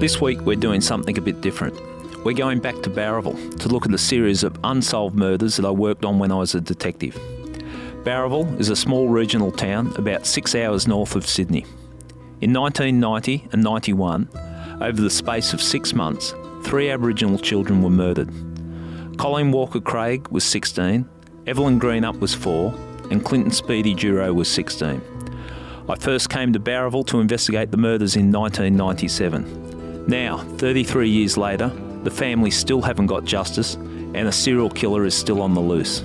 This week we're doing something a bit different. We're going back to Bowraville to look at the series of unsolved murders that I worked on when I was a detective. Bowraville is a small regional town about 6 hours north of Sydney. In 1990 and 91, over the space of 6 months, 3 Aboriginal children were murdered. Colleen Walker Craig was 16, Evelyn Greenup was 4, and Clinton Speedy-Duroux was 16. I first came to Bowraville to investigate the murders in 1997. Now, 33 years later, the families still haven't got justice and a serial killer is still on the loose.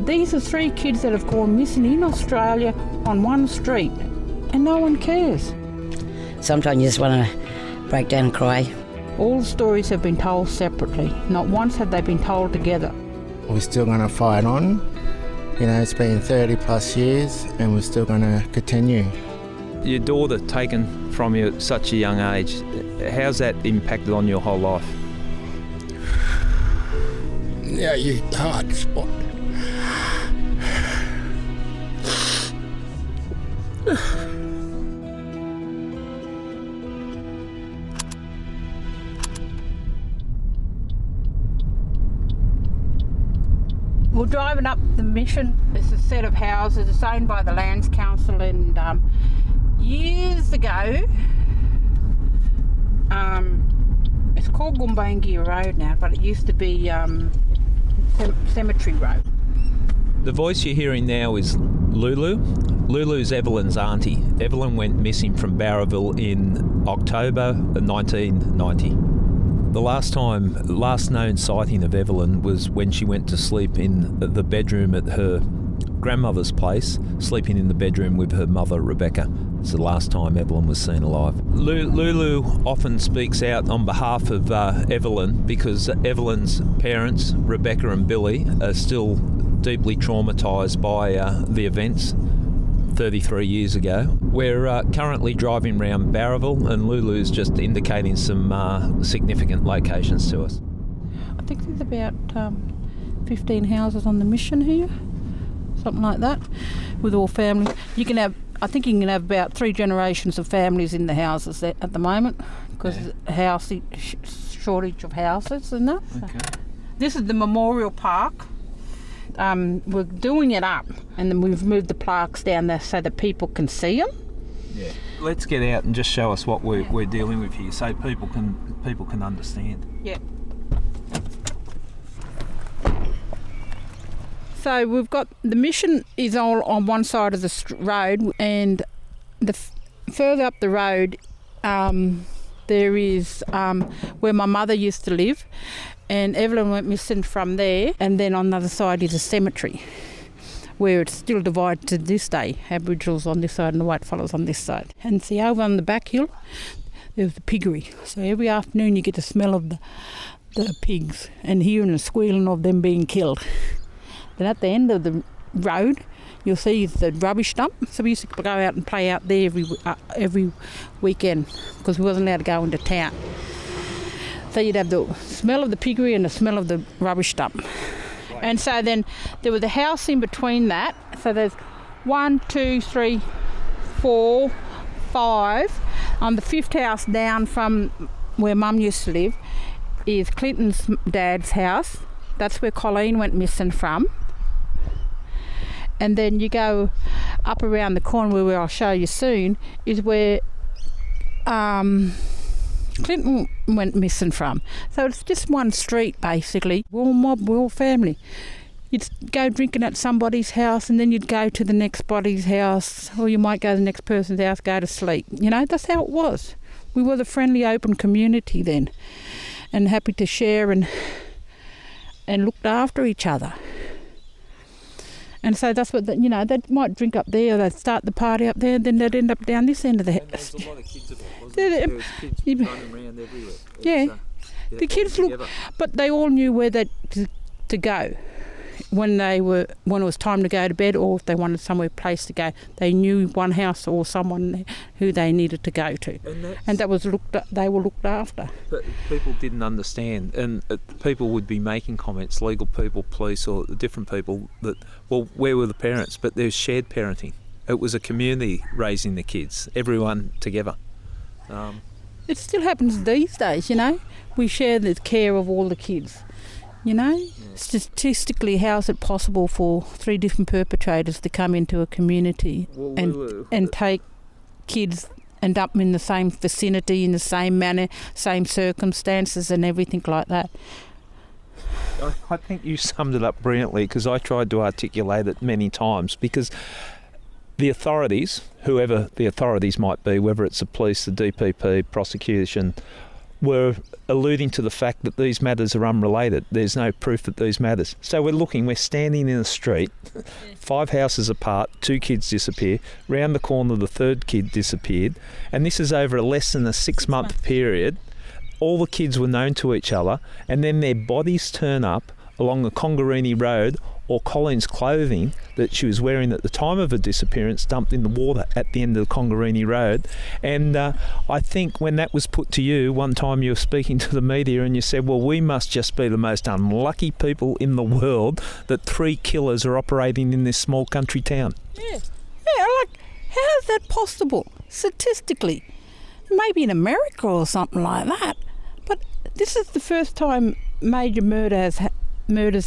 These are 3 kids that have gone missing in Australia on one street and no one cares. Sometimes you just want to break down and cry. All the stories have been told separately. Not once have they been told together. We're still going to fight on. You know, it's been 30 plus years and we're still going to continue. Your daughter taken from you at such a young age, how's that impacted on your whole life? Yeah, you hard spot. We're driving up the Mission. It's a set of houses. It's owned by the Lands Council, and years ago, it's called Goombangia Road now, but it used to be Cemetery Road. The voice you're hearing now is Lulu. Lulu's Evelyn's auntie. Evelyn went missing from Bowraville in October 1990. The last known sighting of Evelyn was when she went to sleep in the bedroom at her grandmother's place, sleeping in the bedroom with her mother, Rebecca. It's the last time Evelyn was seen alive. Lulu often speaks out on behalf of Evelyn because Evelyn's parents, Rebecca and Billy, are still deeply traumatised by the events 33 years ago. We're currently driving around Bowraville and Lulu's just indicating some significant locations to us. I think there's about 15 houses on the Mission here, something like that, with all families. I think you can have about 3 generations of families in the houses at the moment because there's a shortage of houses and that. Okay. This is the Memorial Park. We're doing it up and then we've moved the plaques down there so that people can see them. Yeah. Let's get out and just show us what we're dealing with here so people can understand. Yeah. So we've got the Mission is all on one side of the road, and further up the road there is where my mother used to live, and Evelyn went missing from there, and then on the other side is a cemetery where it's still divided to this day, Aboriginals on this side and the whitefellas on this side. And see, over on the back hill there's the piggery, so every afternoon you get the smell of the pigs and hearing the squealing of them being killed. Then at the end of the road, you'll see the rubbish dump. So we used to go out and play out there every weekend because we wasn't allowed to go into town. So you'd have the smell of the piggery and the smell of the rubbish dump. And so then there was a house in between that. So there's 1, 2, 3, 4, 5. On the 5th house down from where Mum used to live is Clinton's dad's house. That's where Colleen went missing from. And then you go up around the corner where I'll show you soon is where Clinton went missing from. So it's just one street basically. We're all mob, we're all family. You'd go drinking at somebody's house and then you'd go to the next body's house, or you might go to the next person's house, go to sleep. You know, that's how it was. We were the friendly, open community then, and happy to share and looked after each other. And so that's what, they might drink up there, they'd start the party up there, then they'd end up down this end of the house. And there was a lot of kids involved, wasn't there? There was kids running around everywhere. Yeah. The kids looked, but they all knew where to go when it was time to go to bed, or if they wanted somewhere place to go. They knew one house or someone who they needed to go to, and they were looked after. But people didn't understand, and people would be making comments, legal people, police, or different people, that, well, where were the parents? But there's shared parenting. It was a community raising the kids, everyone together. it still happens these days, you know. We share the care of all the kids, you know. Statistically, how is it possible for 3 different perpetrators to come into a community and take kids and dump them in the same vicinity, in the same manner, same circumstances and everything like that? I think you summed it up brilliantly, because I tried to articulate it many times, because the authorities, whoever the authorities might be, whether it's the police, the DPP, prosecution, were alluding to the fact that these matters are unrelated. There's no proof that these matters. So we're standing in a street, 5 houses apart, 2 kids disappear, round the corner the 3rd kid disappeared, and this is over less than a 6-month period. All the kids were known to each other, and then their bodies turn up along the Congarini Road, or Colleen's clothing that she was wearing at the time of her disappearance dumped in the water at the end of the Congarini Road. And I think when that was put to you, one time you were speaking to the media and you said, well, we must just be the most unlucky people in the world that 3 killers are operating in this small country town. Yeah, like, how is that possible statistically? Maybe in America or something like that. But this is the first time major murders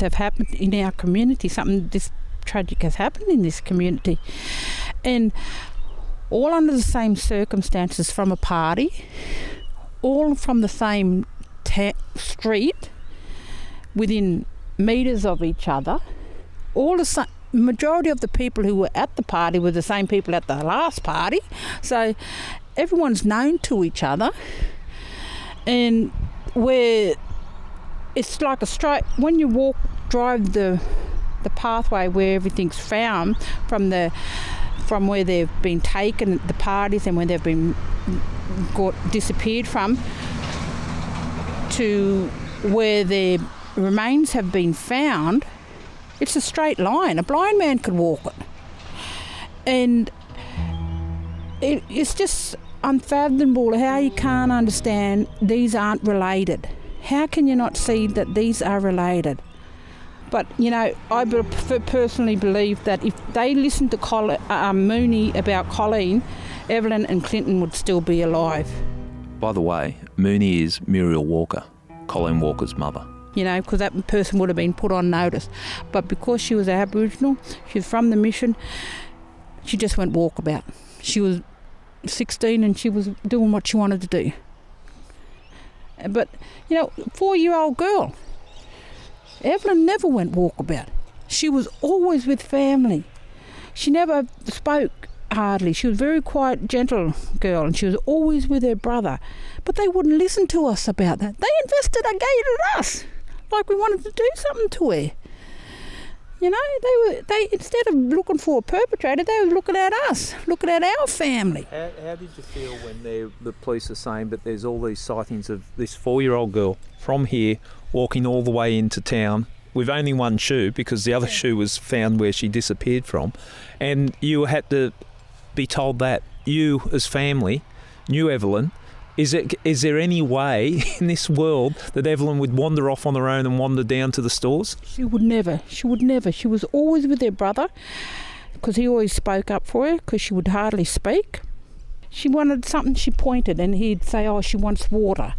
have happened in our community. Something this tragic has happened in this community, and all under the same circumstances, from a party, all from the same street, within metres of each other. All the majority of the people who were at the party were the same people at the last party, so everyone's known to each other, and where it's like a straight, when you drive the pathway where everything's found, from where they've been taken at the parties and where they've been disappeared from, to where their remains have been found, it's a straight line. A blind man could walk it. And it's just unfathomable how you can't understand these aren't related. How can you not see that these are related? But, you know, I personally believe that if they listened to Mooney about Colleen, Evelyn and Clinton would still be alive. By the way, Mooney is Muriel Walker, Colleen Walker's mother. You know, because that person would have been put on notice. But because she was Aboriginal, she was from the mission, she just went walkabout. She was 16 and she was doing what she wanted to do. But, you know, 4-year-old girl, Evelyn never went walkabout. She was always with family. She never spoke hardly. She was a very quiet, gentle girl, and she was always with her brother. But they wouldn't listen to us about that. They investigated us like we wanted to do something to her. You know, they instead of looking for a perpetrator, they were looking at us, looking at our family. How did you feel when the police are saying that there's all these sightings of this 4-year-old girl from here walking all the way into town with only one shoe, because the other shoe was found where she disappeared from, and you had to be told that you as family knew Evelyn? Is there any way in this world that Evelyn would wander off on her own and wander down to the stores? She would never. She was always with her brother, because he always spoke up for her, because she would hardly speak. She wanted something, she pointed, and he'd say, oh, she wants water.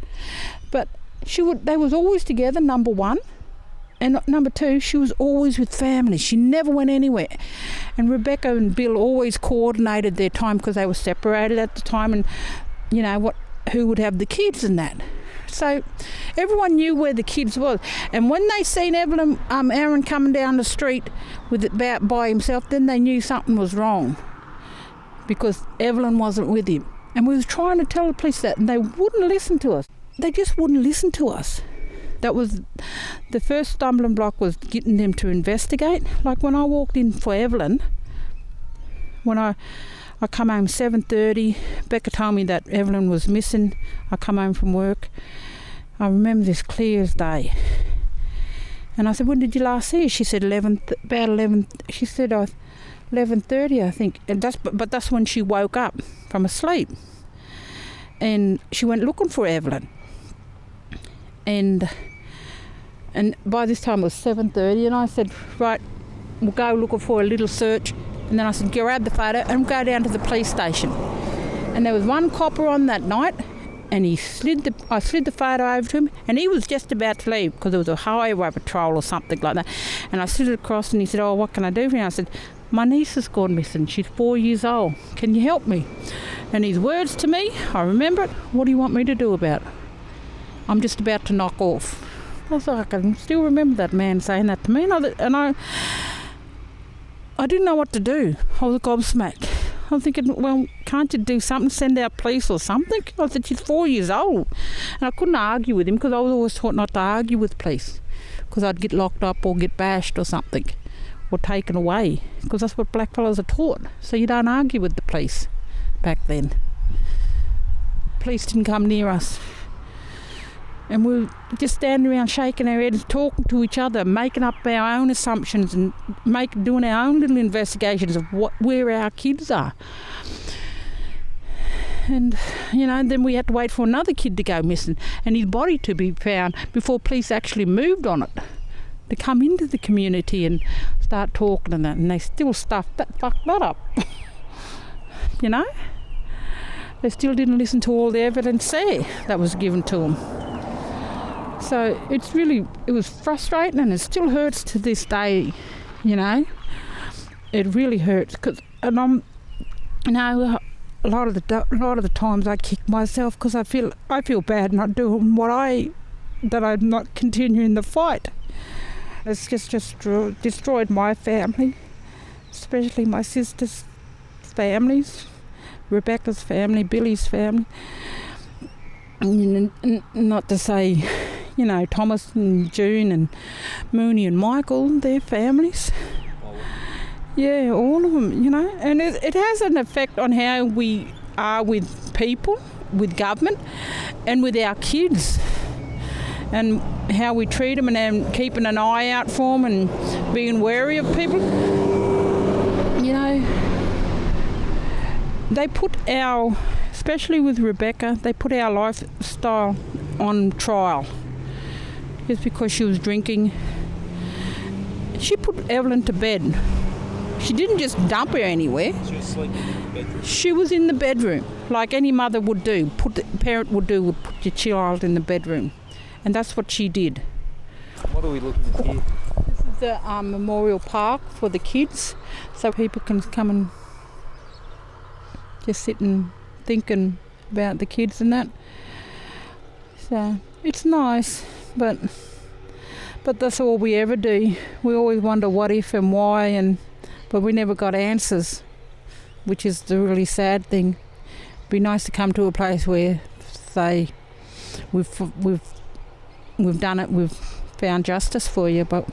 But they was always together, number one. And number two, she was always with family. She never went anywhere. And Rebecca and Bill always coordinated their time, because they were separated at the time, and, you know, who would have the kids and that. So everyone knew where the kids was. And when they seen Aaron coming down the street by himself, then they knew something was wrong, because Evelyn wasn't with him. And we was trying to tell the police that, and they wouldn't listen to us. They just wouldn't listen to us. That was the first stumbling block, was getting them to investigate. Like when I walked in for Evelyn, when I come home 7:30, Becca told me that Evelyn was missing. I come home from work. I remember this clear as day. And I said, when did you last see her? She said about 11. She said 11:30, I think. And that's when she woke up from a sleep. And she went looking for Evelyn. And by this time it was 7:30, and I said, right, we'll go looking for a little search. And then I said, grab the photo and go down to the police station. And there was one copper on that night, and I slid the photo over to him, and he was just about to leave because there was a highway patrol or something like that. And I slid it across, and he said, "Oh, what can I do for you?" I said, "My niece has gone missing. She's 4 years old. Can you help me?" And his words to me, I remember it, "What do you want me to do about it? I'm just about to knock off." I was like, I can still remember that man saying that to me, and I didn't know what to do. I was gobsmacked. I'm thinking, well, can't you do something, send out police or something? I said, she's 4 years old. And I couldn't argue with him because I was always taught not to argue with police because I'd get locked up or get bashed or something or taken away because that's what blackfellas are taught. So you don't argue with the police back then. Police didn't come near us. And we were just standing around shaking our heads, talking to each other, making up our own assumptions and doing our own little investigations of where our kids are. And, then we had to wait for another kid to go missing and his body to be found before police actually moved on it to come into the community and start talking and that. And they still fucked that up. They still didn't listen to all the evidence there that was given to them. So it was frustrating, and it still hurts to this day, It really hurts because, and a lot of the times I kick myself because I feel bad not doing that I'm not continuing the fight. It's just destroyed my family, especially my sister's families, Rebecca's family, Billy's family. And not to say, Thomas and June and Mooney and Michael, their families. Yeah, all of them, And it has an effect on how we are with people, with government, and with our kids. And how we treat them and keeping an eye out for them and being wary of people. They put especially with Rebecca, they put our lifestyle on trial. Just because she was drinking. She put Evelyn to bed. She didn't just dump her anywhere. She was sleeping in the bedroom. She was in the bedroom, like any mother would do. Parent would put your child in the bedroom. And that's what she did. What are we looking at here? This is the memorial park for the kids, so people can come and just sit and thinking about the kids and that. So it's nice, but that's all we ever do. We always wonder what if and why, but we never got answers, which is the really sad thing. It'd be nice to come to a place where, say, we've done it, we've found justice for you, but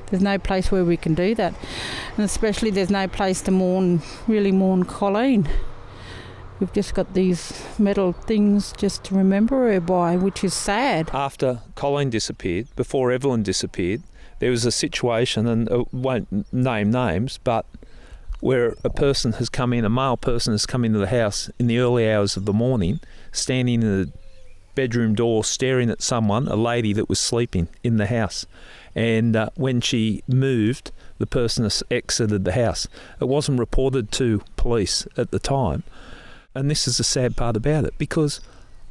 there's no place where we can do that, and especially there's no place to really mourn Colleen. We've just got these metal things just to remember her by, which is sad. After Colleen disappeared, before Evelyn disappeared, there was a situation, and I won't name names, but where a male person has come into the house in the early hours of the morning, standing in the bedroom door, staring at someone, a lady that was sleeping in the house. And when she moved, the person has exited the house. It wasn't reported to police at the time. And this is the sad part about it, because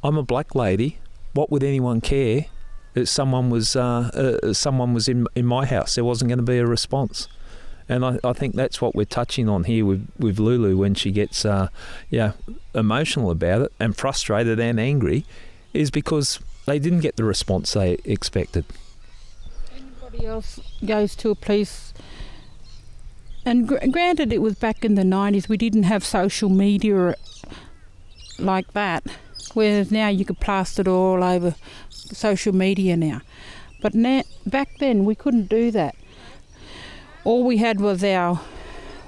I'm a black lady. What would anyone care if someone was in my house? There wasn't going to be a response. And I think that's what we're touching on here with Lulu when she gets emotional about it and frustrated and angry, is because they didn't get the response they expected. Anybody else goes to a police, and granted it was back in the 90s, we didn't have social media like that, whereas now you could plaster it all over social media now. But back then we couldn't do that. All we had was our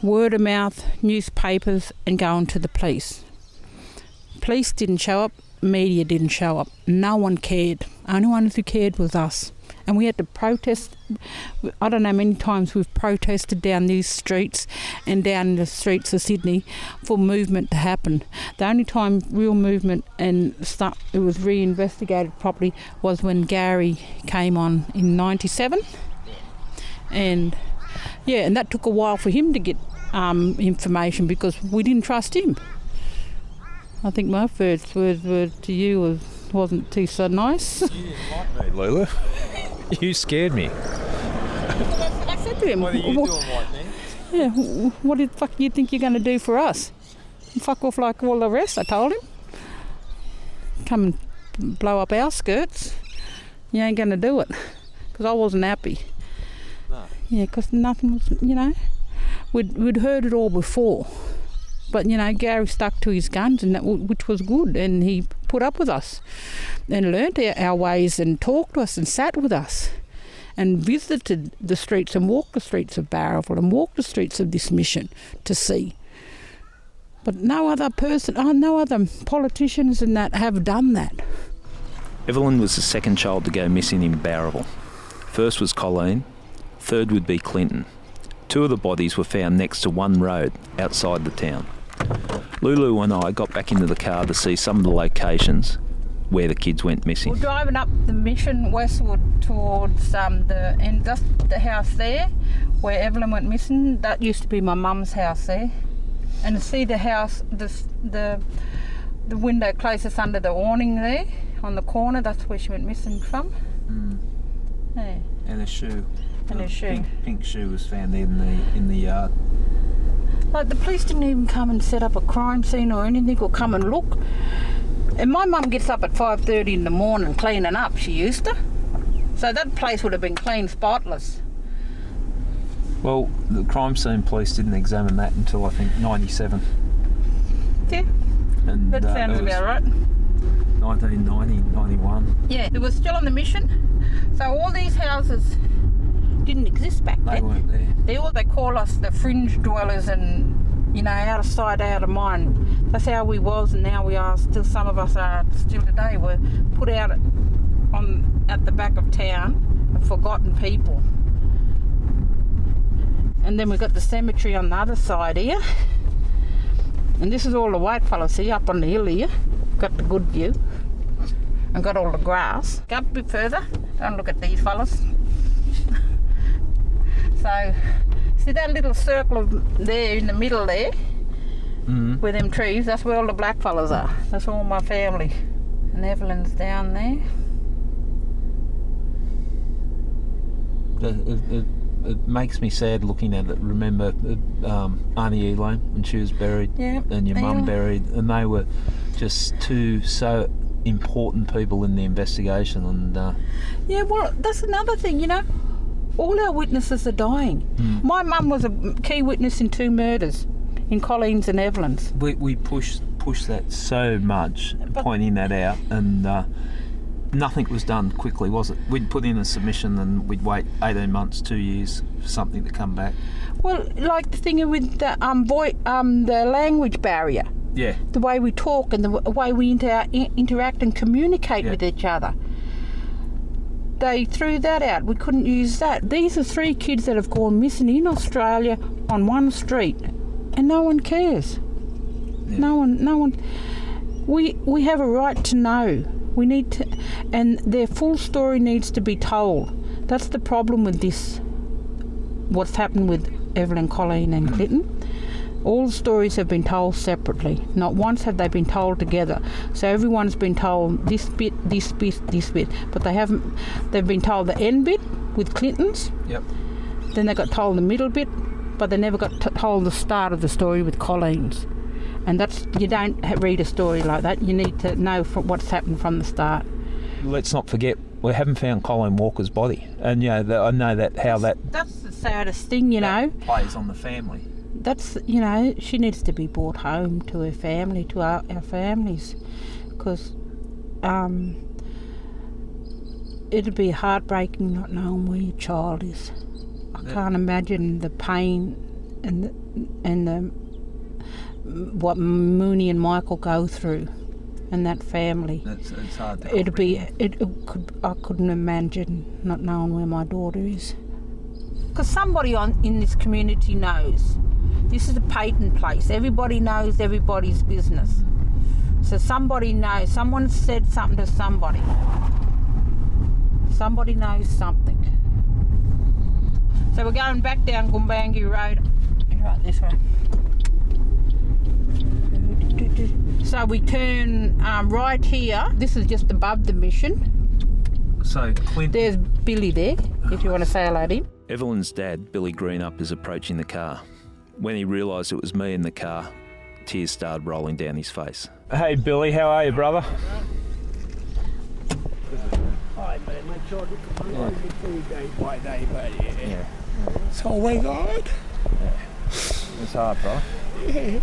word of mouth, newspapers, and going to the police. Police didn't show up, media didn't show up. No one cared. Only one who cared was us. And we had to protest. I don't know how many times we've protested down these streets and down the streets of Sydney for movement to happen. The only time real movement and stuff it was reinvestigated properly was when Gary came on in 97. And that took a while for him to get information because we didn't trust him. I think my first words were to you wasn't too so nice. You didn't like me, Lulu. You scared me. I said to him, What are you doing right now? Yeah, what the fuck do you think you're going to do for us? Fuck off like all the rest, I told him. Come and blow up our skirts. You ain't going to do it. Because I wasn't happy. No. Yeah, because nothing was, we'd heard it all before. But, Gary stuck to his guns, and which was good. And he put up with us and learnt our ways and talked to us and sat with us and visited the streets and walked the streets of Bowraville and walked the streets of this mission to see. But no other politicians and that have done that. Evelyn was the second child to go missing in Bowraville. First was Colleen, third would be Clinton. Two of the bodies were found next to one road outside the town. Lulu and I got back into the car to see some of the locations where the kids went missing. We're driving up the mission westward towards the house there where Evelyn went missing. That used to be my mum's house there. And to see the house, the window closest under the awning there on the corner, that's where she went missing from. Yeah. And a shoe. And a shoe. Pink shoe was found there in the yard. Like the police didn't even come and set up a crime scene or anything or come and look. And my mum gets up at 5:30 in the morning cleaning up, she used to. So that place would have been clean, spotless. Well, the crime scene police didn't examine that until I think 97. Yeah, And that sounds about right. 1990, 91. Yeah, it was still on the mission. So all these houses didn't exist back They then. weren't there. They call us the fringe dwellers and, out of sight, out of mind. That's how we was and now we are. Still, some of us are still today. We're put out at the back of town, a forgotten people. And then we've got the cemetery on the other side here. And this is all the white fellas here up on the hill here. Got the good view. And got all the grass. Go up a bit further. Don't look at these fellas. So, see that little circle there in the middle there? With them trees, that's where all the black fellas are. That's all my family. And Evelyn's down there. It makes me sad looking at it. Remember Auntie Elaine when she was buried, and your mum buried, and they were just two so important people in the investigation. And yeah, well, that's another thing, all our witnesses are dying. My mum was a key witness in 2 murders, in Colleen's and Evelyn's. we pushed that so much, pointing that out, and nothing was done quickly, was it? We'd put in a submission and we'd wait 18 months, 2 years for something to come back. Well, like the thing with the language barrier. Yeah. The way we talk and the way we interact and communicate with each other. They threw that out. We couldn't use that. These are 3 kids that have gone missing in Australia on one street, and no one cares. Yeah. No one. We have a right to know. We need to, and their full story needs to be told. That's the problem with this. What's happened with Evelyn, Colleen, and Clinton. All the stories have been told separately. Not once have they been told together. So everyone's been told this bit, this bit, this bit. But they haven't. They've been told the end bit with Clinton's. Yep. Then they got told the middle bit, but they never got told the start of the story with Colleen's. And you don't read a story like that. You need to know what's happened from the start. Let's not forget, we haven't found Colleen Walker's body. And I know That's the saddest thing, that plays on the family. That's, she needs to be brought home to her family, to our families, because it'd be heartbreaking not knowing where your child is. I can't imagine the pain and what Mooney and Michael go through, and that family. It's hard to I couldn't imagine not knowing where my daughter is. Because somebody in this community knows. This is a patent place. Everybody knows everybody's business. So somebody knows. Someone said something to somebody. Somebody knows something. So we're going back down Gumbangi Road. Right, this way. So we turn right here. This is just above the mission. So Clinton... There's Billy there, if you want to say hello to him. Evelyn's dad, Billy Greenup, is approaching the car. When he realised it was me in the car, tears started rolling down his face. Hey Billy, how are you, brother? Hi, man. Make sure I get the road before you day by day, but yeah. It's always hard. Yeah. It's hard, bro. Yeah.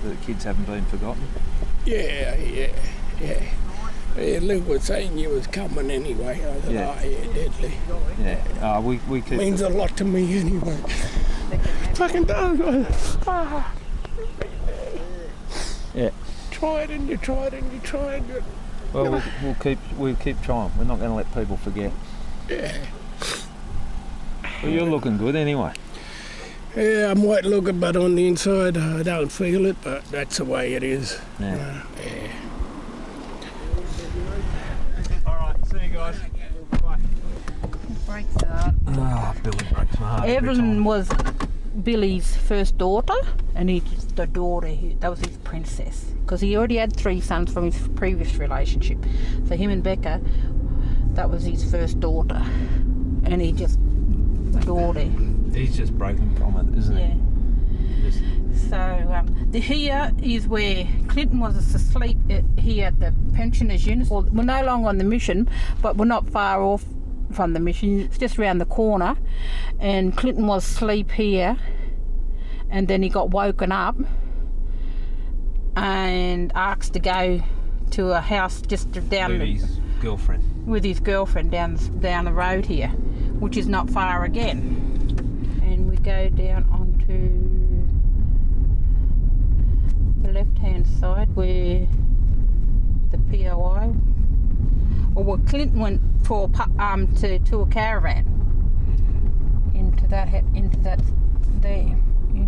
The kids haven't been forgotten. Yeah. Yeah, Luke was saying you was coming anyway. I said, Yeah. oh, yeah, deadly. Yeah. We keep... Means a lot to me anyway. Fucking does. Yeah. Try it and you try it and you try it. Well, we'll keep trying. We're not going to let people forget. Yeah. Well, you're looking good anyway. Yeah, I'm white looking, but on the inside I don't feel it, but that's the way it is. Yeah. Yeah. All right, see you guys. Bye. Breaks the heart. Ah, Billy breaks my heart. every Evelyn time. was Billy's first daughter, and the daughter, that was his princess. Because he already had 3 sons from his previous relationship. So him and Becca, that was his first daughter. And he just adored her. He's just broken from it, isn't Yeah. he? Just... So here is where Clinton was asleep here at the pensioners' unit. Well, we're no longer on the mission, but we're not far off from the mission. It's just around the corner. And Clinton was asleep here. And then he got woken up and asked to go to a house just down With his girlfriend. with his girlfriend down the road here, which is not far again. And we go down onto the left-hand side where the POI, or where Clinton went for to a caravan into that there.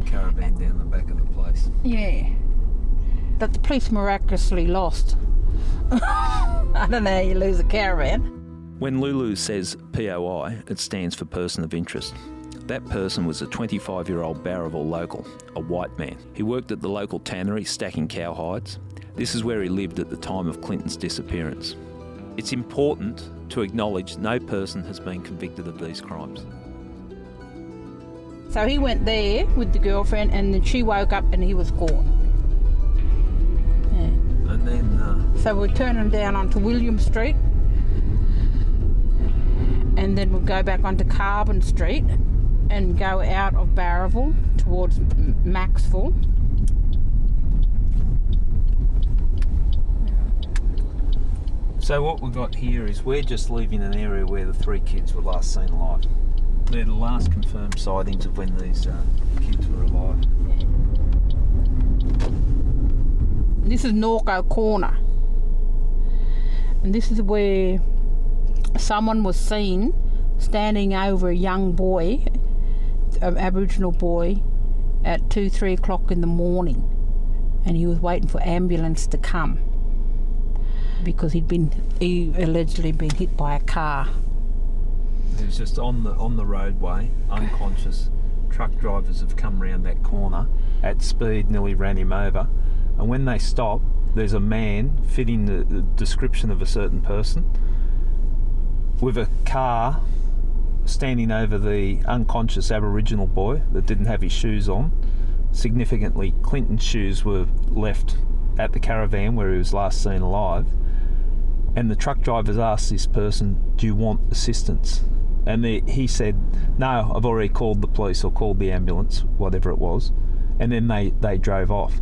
Caravan down the back of the place. Yeah. That the police miraculously lost. I don't know how you lose a caravan. When Lulu says POI, it stands for Person of Interest. That person was a 25-year-old Bowraville local, a white man. He worked at the local tannery stacking cowhides. This is where he lived at the time of Clinton's disappearance. It's important to acknowledge no person has been convicted of these crimes. So he went there with the girlfriend, and then she woke up and he was gone. Yeah. And then... So we're turning down onto William Street, and then we'll go back onto Carbon Street and go out of Bowraville towards Maxville. So what we've got here is we're just leaving an area where the 3 kids were last seen alive. They're the last confirmed sightings of when these kids were alive. This is Norco Corner, and this is where someone was seen standing over a young boy, an Aboriginal boy, at 2-3 o'clock in the morning, and he was waiting for ambulance to come because he allegedly been hit by a car. He was just on the roadway, unconscious. Truck drivers have come round that corner at speed, nearly ran him over. And when they stop, there's a man fitting the description of a certain person with a car standing over the unconscious Aboriginal boy that didn't have his shoes on. Significantly, Clinton's shoes were left at the caravan where he was last seen alive. And the truck drivers asked this person, "Do you want assistance?" And he said, "No, I've already called the police or called the ambulance," whatever it was. And then they drove off.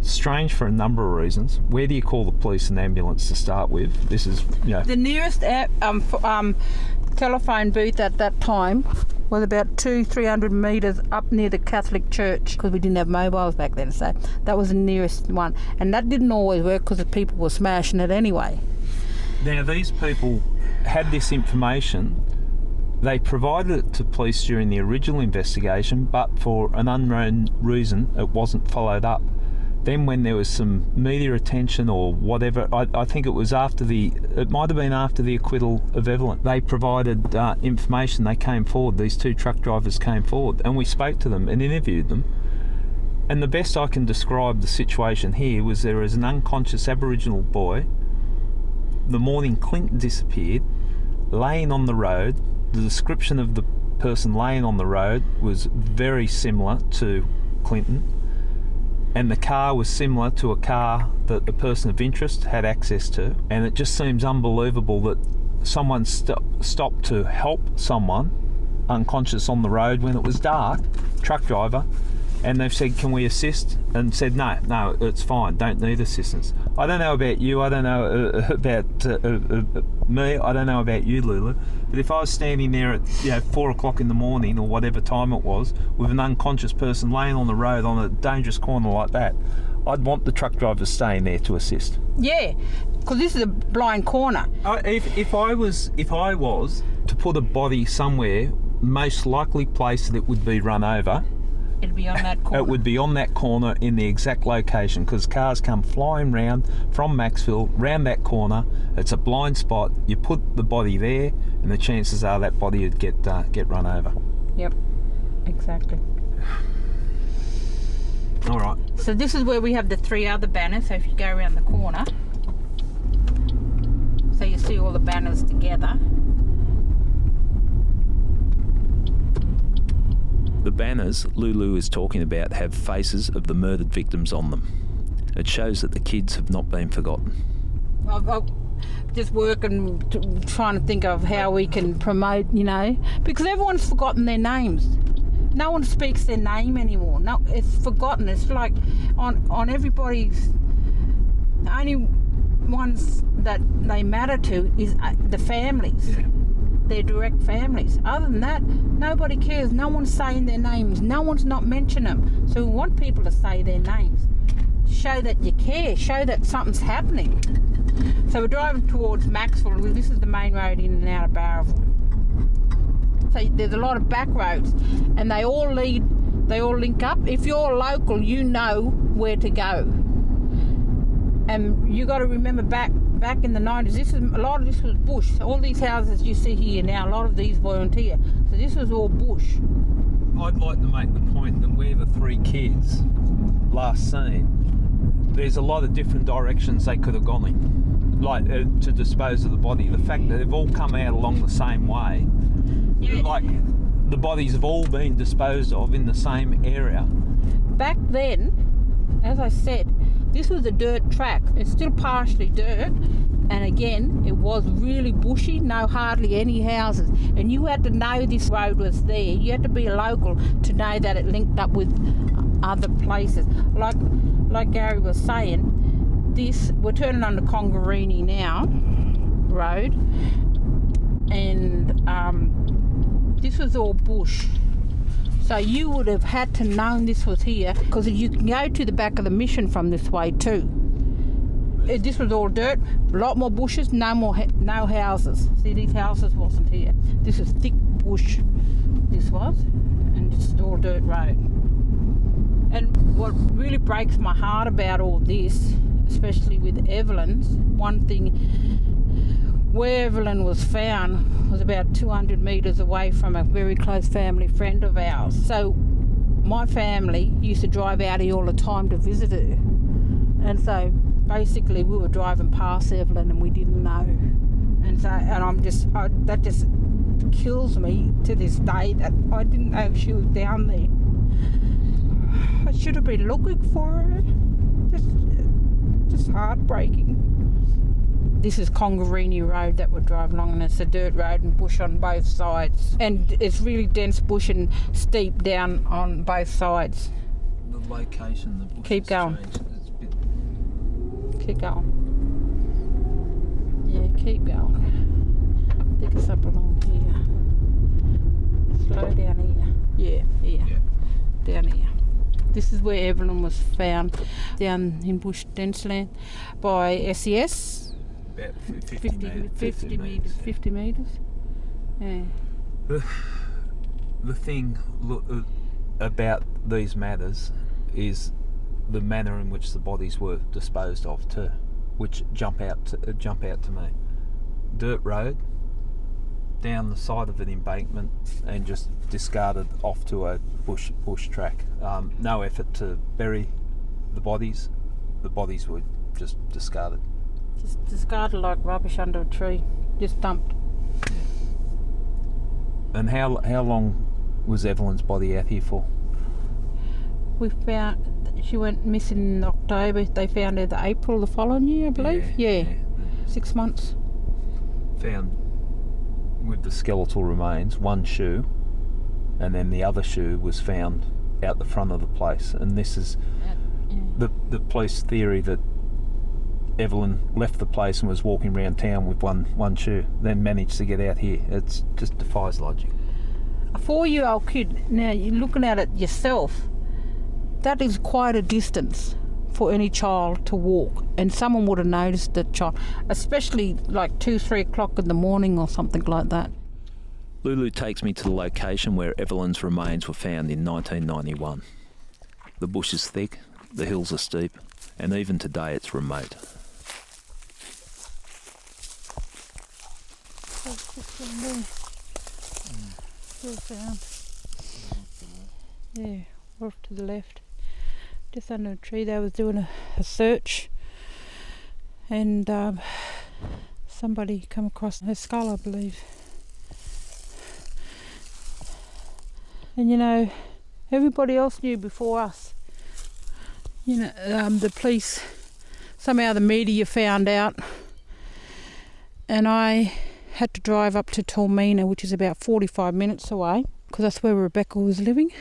Strange for a number of reasons. Where do you call the police and ambulance to start with? This is, The nearest telephone booth at that time was about 200-300 metres up near the Catholic church, because we didn't have mobiles back then, so that was the nearest one. And that didn't always work because the people were smashing it anyway. Now, these people had this information. They provided it to police during the original investigation, but for an unknown reason, it wasn't followed up. Then when there was some media attention or whatever, I think it was it might have been after the acquittal of Evelyn, they provided information. They came forward, these 2 truck drivers came forward, and we spoke to them and interviewed them. And the best I can describe the situation here was there was an unconscious Aboriginal boy, the morning Clinton disappeared, laying on the road. The description of the person laying on the road was very similar to Clinton, and the car was similar to a car that a person of interest had access to, and it just seems unbelievable that someone stopped to help someone unconscious on the road when it was dark, truck driver, and they've said, can we assist? And said, no, it's fine, don't need assistance. I don't know about you, I don't know about me, I don't know about you, Lulu, but if I was standing there at 4 o'clock in the morning or whatever time it was with an unconscious person laying on the road on a dangerous corner like that, I'd want the truck driver staying there to assist. Yeah, because this is a blind corner. If I was to put a body somewhere, most likely place that it would be run over, it'd be on that corner. It would be on that corner in the exact location, because cars come flying round from Maxville, round that corner. It's a blind spot. You put the body there, and the chances are that body would get run over. Yep, exactly. All right. So this is where we have the 3 other banners. So if you go around the corner, so you see all the banners together. The banners Lulu is talking about have faces of the murdered victims on them. It shows that the kids have not been forgotten. I've just working, trying to think of how we can promote, because everyone's forgotten their names. No one speaks their name anymore. No, it's forgotten. It's like on everybody's. The only ones that they matter to is the families. Yeah. Their direct families. Other than that, nobody cares. No one's saying their names. No one's not mentioning them. So we want people to say their names. Show that you care. Show that something's happening. So we're driving towards Maxville. This is the main road in and out of Bowraville. So there's a lot of back roads, and they all link up. If you're local, you know where to go. And you got to remember back in the 90s, a lot of this was bush. All these houses you see here now, a lot of these weren't here. So this was all bush. I'd like to make the point that where the 3 kids last seen, there's a lot of different directions they could have gone in, like to dispose of the body. The fact that they've all come out along the same way, like the bodies have all been disposed of in the same area. Back then, as I said, this was a dirt track. It's still partially dirt, and again, it was really bushy, hardly any houses. And you had to know this road was there. You had to be a local to know that it linked up with other places. Like Gary was saying, we're turning onto Congarini now road, and this was all bush. So you would have had to known this was here, because you can go to the back of the mission from this way too. This was all dirt, a lot more bushes, no houses. See, these houses wasn't here. This is thick bush, this was, and this is all dirt road. And what really breaks my heart about all this, especially with Evelyn's, one thing, where Evelyn was found was about 200 metres away from a very close family friend of ours. So my family used to drive out here all the time to visit her. And so basically we were driving past Evelyn and we didn't know. And so, that just kills me to this day that I didn't know she was down there. I should have been looking for her. Just heartbreaking. This is Congarini Road that we're driving along, and it's a dirt road and bush on both sides. And it's really dense bush and steep down on both sides. The location, the bush. Keep going. Keep going. Yeah, keep going. I think it's up along here. Slow down here. Yeah, here. Yeah. Down here. This is where Evelyn was found, down in bush dense land by SES. About 50 metres. Yeah. The thing about these matters is the manner in which the bodies were disposed of too, which jump out to me. Dirt road, down the side of an embankment and just discarded off to a bush track. No effort to bury the bodies. The bodies were just discarded. Just discarded like rubbish under a tree. Just dumped. And how long was Evelyn's body out here for? We found she went missing in October. They found her April the following year, I believe. Yeah. 6 months. Found with the skeletal remains, one shoe, and then the other shoe was found out the front of the place. And this is the police theory that Evelyn left the place and was walking around town with one shoe, then managed to get out here. It just defies logic. A 4-year-old kid, now you're looking at it yourself, that is quite a distance for any child to walk, and someone would have noticed that child, especially like 2-3 o'clock in the morning or something like that. Lulu takes me to the location where Evelyn's remains were found in 1991. The bush is thick, the hills are steep, and even today it's remote. Yeah, off to the left. Just under a tree, they was doing a search, and somebody come across her skull, I believe. And you know, everybody else knew before us. You know, the police, somehow the media found out, and I had to drive up to Tormina, which is about 45 minutes away, because that's where Rebecca was living.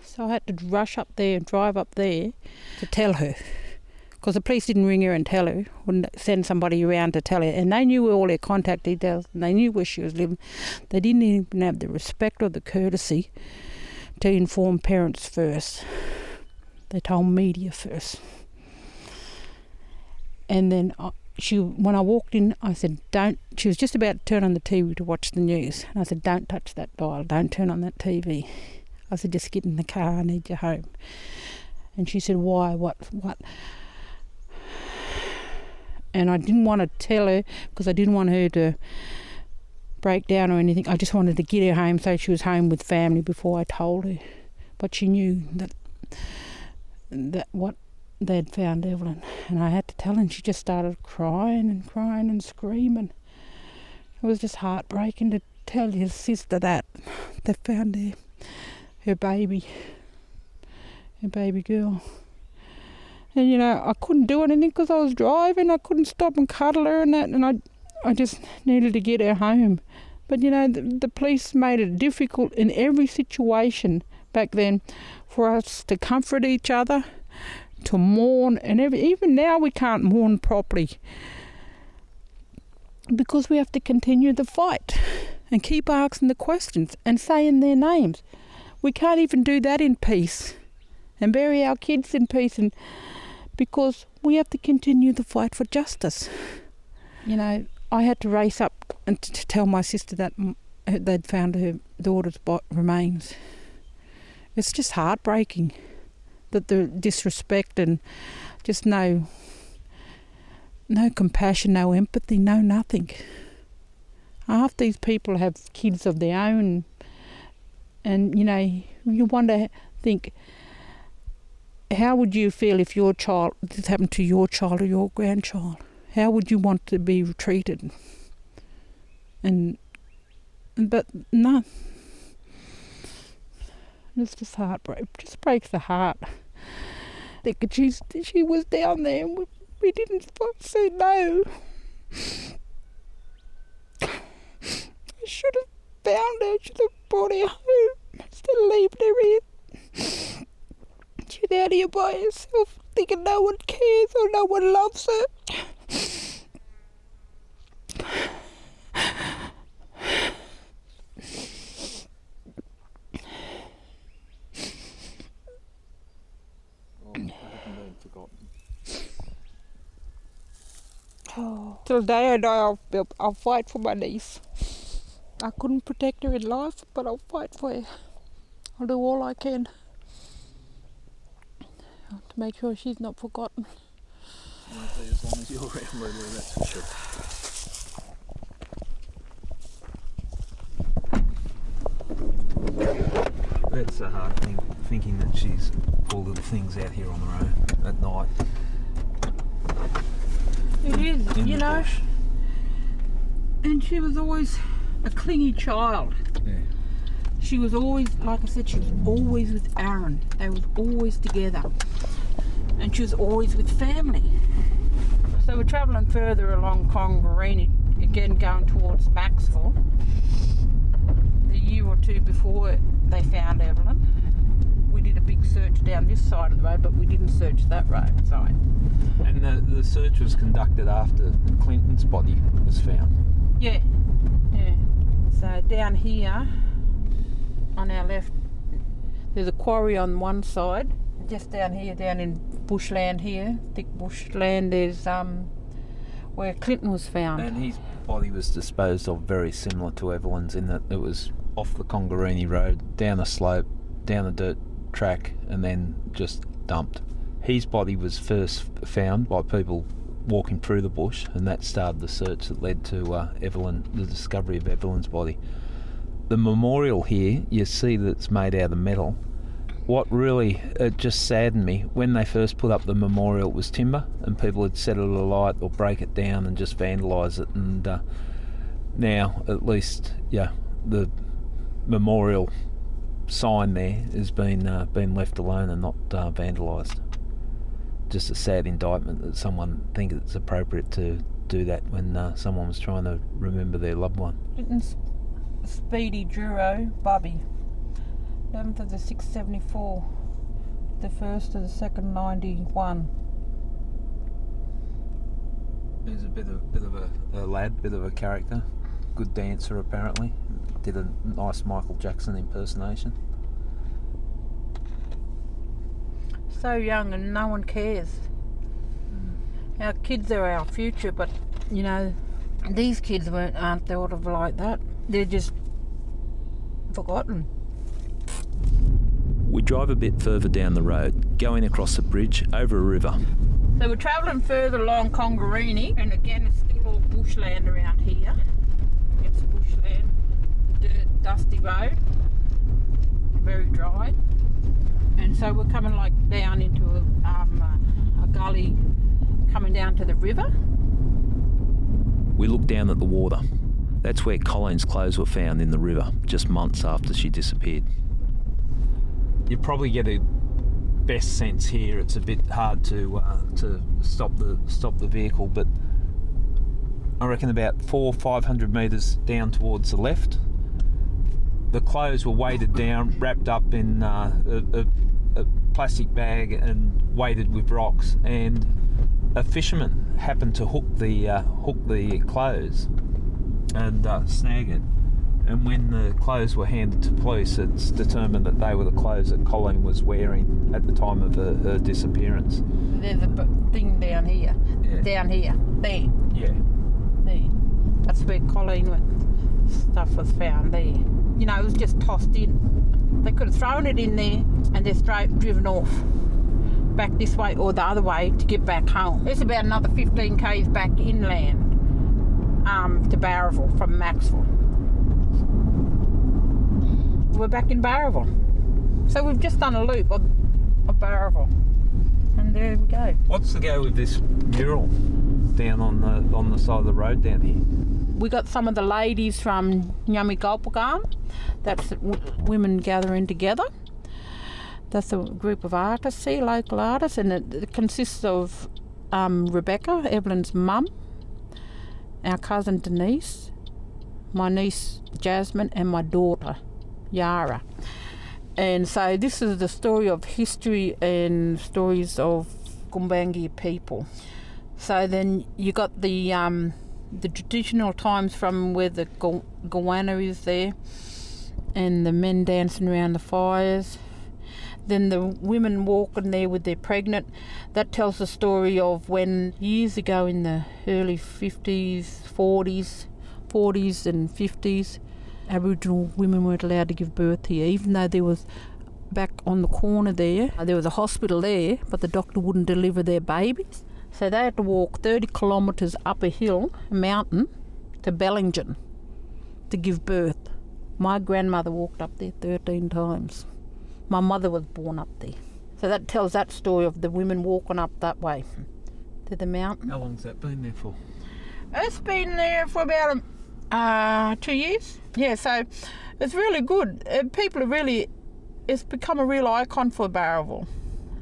So I had to rush up there and drive up there to tell her, because the police didn't ring her and tell her, wouldn't send somebody around to tell her, and they knew all her contact details, and they knew where she was living. They didn't even have the respect or the courtesy to inform parents first. They told media first. And then when I walked in, I said, don't, she was just about to turn on the TV to watch the news, and I said, don't touch that dial, don't turn on that TV. I said, just get in the car, I need you home. And she said, why, what? And I didn't want to tell her, because I didn't want her to break down or anything. I just wanted to get her home so she was home with family before I told her. But she knew that what they'd found Evelyn. And I had to tell her, and she just started crying and screaming. It was just heartbreaking to tell your sister that they found her baby girl. And you know, I couldn't do anything because I was driving. I couldn't stop and cuddle her and that, and I just needed to get her home. But you know, the police made it difficult in every situation back then for us to comfort each other, to mourn, and even now we can't mourn properly because we have to continue the fight and keep asking the questions and saying their names. We can't even do that in peace and bury our kids in peace, and because we have to continue the fight for justice. You know, I had to race up and to tell my sister that they'd found her daughter's remains. It's just heartbreaking that the disrespect and just no compassion, no empathy, no nothing. Half these people have kids of their own, and you know, you wonder, think, how would you feel if this happened to your child or your grandchild? How would you want to be treated? But no, it's just heartbreak. It just breaks the heart. She was down there, and we didn't say no. I should have found her. Should have brought her home instead of leaving her here. She's out here by herself, thinking no one cares or no one loves her. Till the day I die, I'll fight for my niece. I couldn't protect her in life, but I'll fight for her. I'll do all I can to make sure she's not forgotten. As long as you're around, Lulu, that's for sure. That's a hard thing, thinking that she's poor little things out here on her own at night. It is, In you the know. bush. And she was always a clingy child. Yeah. She was always, like I said, she was always with Aaron. They was always together. And she was always with family. So we're travelling further along Congarini, again going towards Maxwell. The year or two before they found Evelyn, we did a big search down this side of the road, but we didn't search that road side. And the search was conducted after Clinton's body was found. Yeah, yeah. So down here, on our left, there's a quarry on one side. Just down here, down in bushland here, thick bushland, there's where Clinton was found. And his body was disposed of very similar to Evelyn's in that it was off the Congarini Road, down a slope, down a dirt track, and then just dumped. His body was first found by people walking through the bush, and that started the search that led to the discovery of Evelyn's body. The memorial here, you see that it's made out of metal. What really just saddened me, when they first put up the memorial, it was timber, and people had set it alight or break it down and just vandalise it. And now, at least, the memorial sign there has been left alone and not vandalised. Just a sad indictment that someone thinks it's appropriate to do that when someone was trying to remember their loved one. Clinton Speedy-Duroux, Bubby. 11th of the 6th, 74. The 1st of the 2nd, 91. He's a bit of a lad, bit of a character. Good dancer apparently. Did a nice Michael Jackson impersonation. So young and no one cares. Our kids are our future, but you know, these kids aren't thought of like that. They're just forgotten. We drive a bit further down the road, going across a bridge over a river. So we're travelling further along Congarini, and again it's still all bushland around here. It's bushland, dirt, dusty road, very dry. And so we're coming like down into a gully coming down to the river. We look down at the water. That's where Colleen's clothes were found, in the river, just months after she disappeared. You probably get a best sense here. It's a bit hard to stop the vehicle, but I reckon about 400-500 metres down towards the left, the clothes were weighted down, wrapped up in a plastic bag and weighted with rocks, and a fisherman happened to hook the clothes and snag it. And when the clothes were handed to police, it's determined that they were the clothes that Colleen was wearing at the time of her disappearance. There's a thing down here. Yeah. Down here. There. Yeah. There. That's where Colleen stuff was found there. You know, it was just tossed in. They could have thrown it in there and they're straight driven off. Back this way or the other way to get back home. It's about another 15 k's back inland to Bowraville from Maxwell. We're back in Bowraville. So we've just done a loop of Bowraville. And there we go. What's the go with this mural down on the side of the road down here? We got some of the ladies from Nyamigulpagan. That's women gathering together. That's a group of artists here, local artists, and it consists of Rebecca, Evelyn's mum, our cousin Denise, my niece Jasmine, and my daughter Yara. And so this is the story of history and stories of Gumbaynggirr people. So then you got the traditional times from where the goanna is there, and the men dancing around the fires. Then the women walking there with their pregnant. That tells the story of when years ago in the early 50s, 40s and 50s, Aboriginal women weren't allowed to give birth here, even though there was, back on the corner there was a hospital there, but the doctor wouldn't deliver their babies. So they had to walk 30 kilometres up a hill, a mountain, to Bellingen to give birth. My grandmother walked up there 13 times. My mother was born up there. So that tells that story of the women walking up that way to the mountain. How long's that been there for? It's been there for about 2 years. Yeah, so it's really good. People are really, it's become a real icon for Bowraville.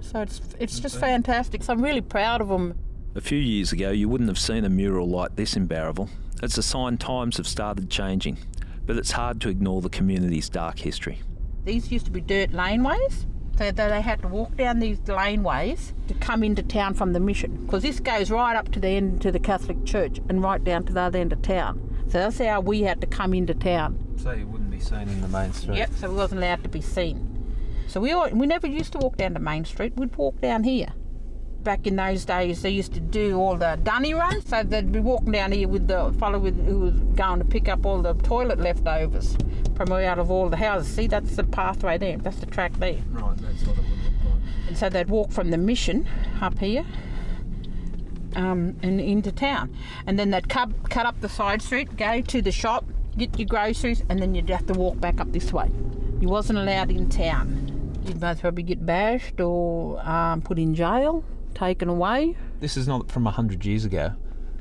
So it's just fantastic. So I'm really proud of them. A few years ago, you wouldn't have seen a mural like this in Bowraville. It's a sign times have started changing, but it's hard to ignore the community's dark history. These used to be dirt laneways, so they had to walk down these laneways to come into town from the mission, because this goes right up to the end to the Catholic Church and right down to the other end of town. So that's how we had to come into town. So you wouldn't be seen in the main street? Yep, so we wasn't allowed to be seen. So we never used to walk down to Main Street, we'd walk down here. Back in those days, they used to do all the dunny runs, so they'd be walking down here with the fellow who was going to pick up all the toilet leftovers from out of all the houses. See, that's the pathway there, that's the track there. Right, that's what it would look like. And so they'd walk from the mission up here and into town. And then they'd cut up the side street, go to the shop, get your groceries, and then you'd have to walk back up this way. You wasn't allowed in town. You'd most probably get bashed or put in jail, taken away. This is not from 100 years ago.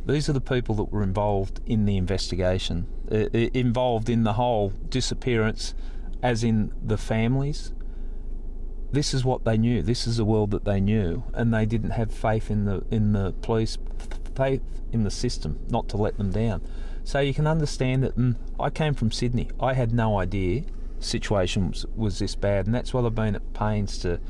These are the people that were involved in the investigation, involved in the whole disappearance, as in the families. This is what they knew. This is the world that they knew, and they didn't have faith in the police, faith in the system, not to let them down. So you can understand it. And I came from Sydney. I had no idea the situation was this bad, and that's what I've been at pains to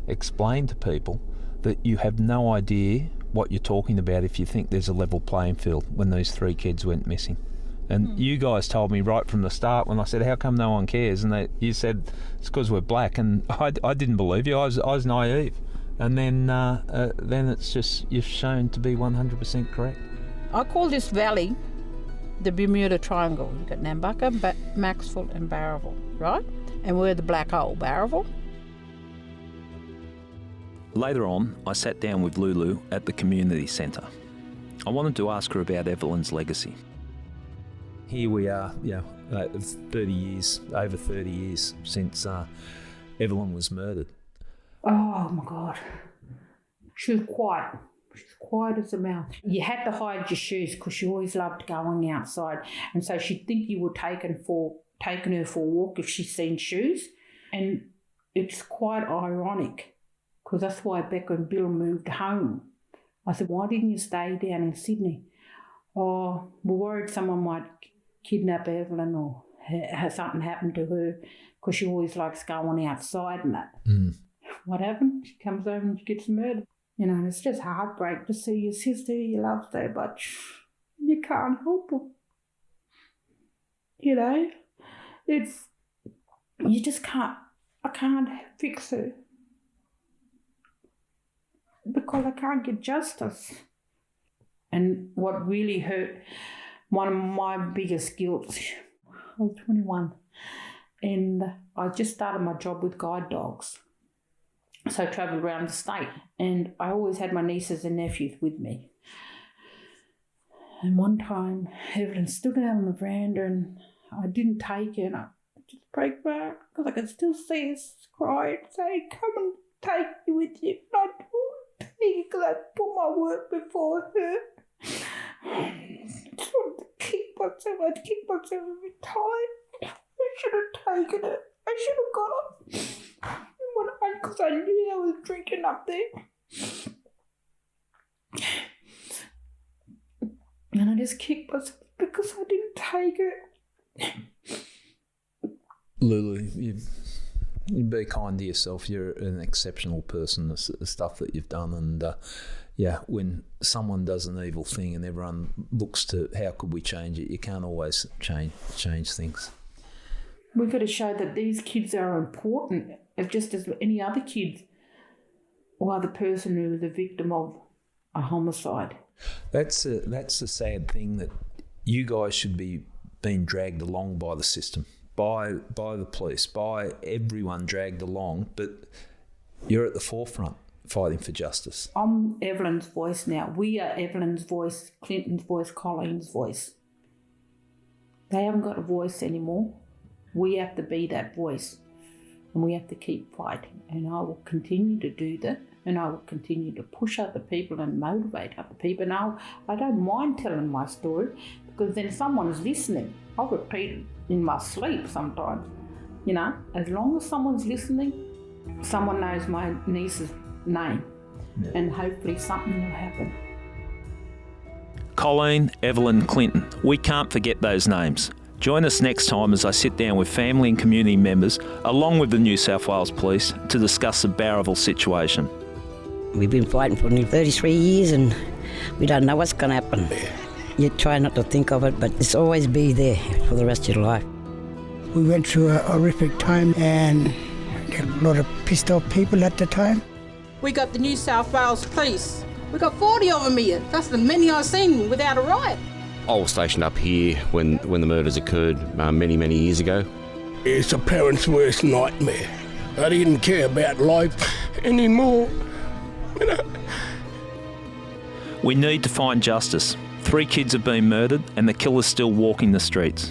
explain to people, that you have no idea what you're talking about if you think there's a level playing field when these 3 kids went missing. And you guys told me right from the start when I said, how come no one cares? And you said, it's because we're black. And I didn't believe you. I was naive. And then it's just, you've shown to be 100% correct. I call this valley the Bermuda Triangle. You've got Nambucca, Maxwell and Bowraville, right? And we're the black hole, Bowraville. Later on, I sat down with Lulu at the community centre. I wanted to ask her about Evelyn's legacy. Here we are, it's 30 years, over 30 years since Evelyn was murdered. Oh my God. She was quiet. She's quiet as a mouse. You had to hide your shoes because she always loved going outside. And so she'd think you were taking her for a walk if she'd seen shoes. And it's quite ironic because that's why Becca and Bill moved home. I said, why didn't you stay down in Sydney? Oh, we're worried someone might kidnap Evelyn or has something happened to her because she always likes going outside and that. What happened? She comes home and she gets murdered. You know, and it's just heartbreak to see your sister you love so much. You can't help her. You know, you just can't, I can't fix her because I can't get justice. And what really hurt, one of my biggest guilts, I was 21 and I just started my job with guide dogs. So I travelled around the state and I always had my nieces and nephews with me. And one time Evelyn stood out on the veranda and I didn't take her and I just broke my heart because I could still see her cry and say, come and take me with you. And I didn't take her because I put my work before her. I just wanted to kick myself. I'd kick myself every time. I should have taken it. I should have got her. Because I knew I was drinking up there. And I just kicked myself because I didn't take it. Lulu, you be kind to yourself. You're an exceptional person, the stuff that you've done. And when someone does an evil thing and everyone looks to how could we change it, you can't always change things. We've got to show that these kids are important, just as any other kids or other person who was a victim of a homicide. That's a sad thing, that you guys should be being dragged along by the system, by the police, by everyone dragged along, but you're at the forefront fighting for justice. I'm Evelyn's voice now. We are Evelyn's voice, Clinton's voice, Colleen's voice. They haven't got a voice anymore. We have to be that voice. and we have to keep fighting. And I will continue to do that, and I will continue to push other people and motivate other people. Now, I don't mind telling my story because then someone's listening. I'll repeat it in my sleep sometimes. You know, as long as someone's listening, someone knows my niece's name, and hopefully something will happen. Colleen, Evelyn, Clinton, we can't forget those names. Join us next time as I sit down with family and community members, along with the New South Wales Police, to discuss the Bowraville situation. We've been fighting for nearly 33 years and we don't know what's going to happen. You try not to think of it, but it's always be there for the rest of your life. We went through a horrific time and a lot of pissed off people at the time. We got the New South Wales Police. We got 40 of them here. That's the many I've seen without a riot. I was stationed up here when the murders occurred many, many years ago. It's a parent's worst nightmare. I didn't care about life anymore. You know? We need to find justice. 3 kids have been murdered and the killer's still walking the streets.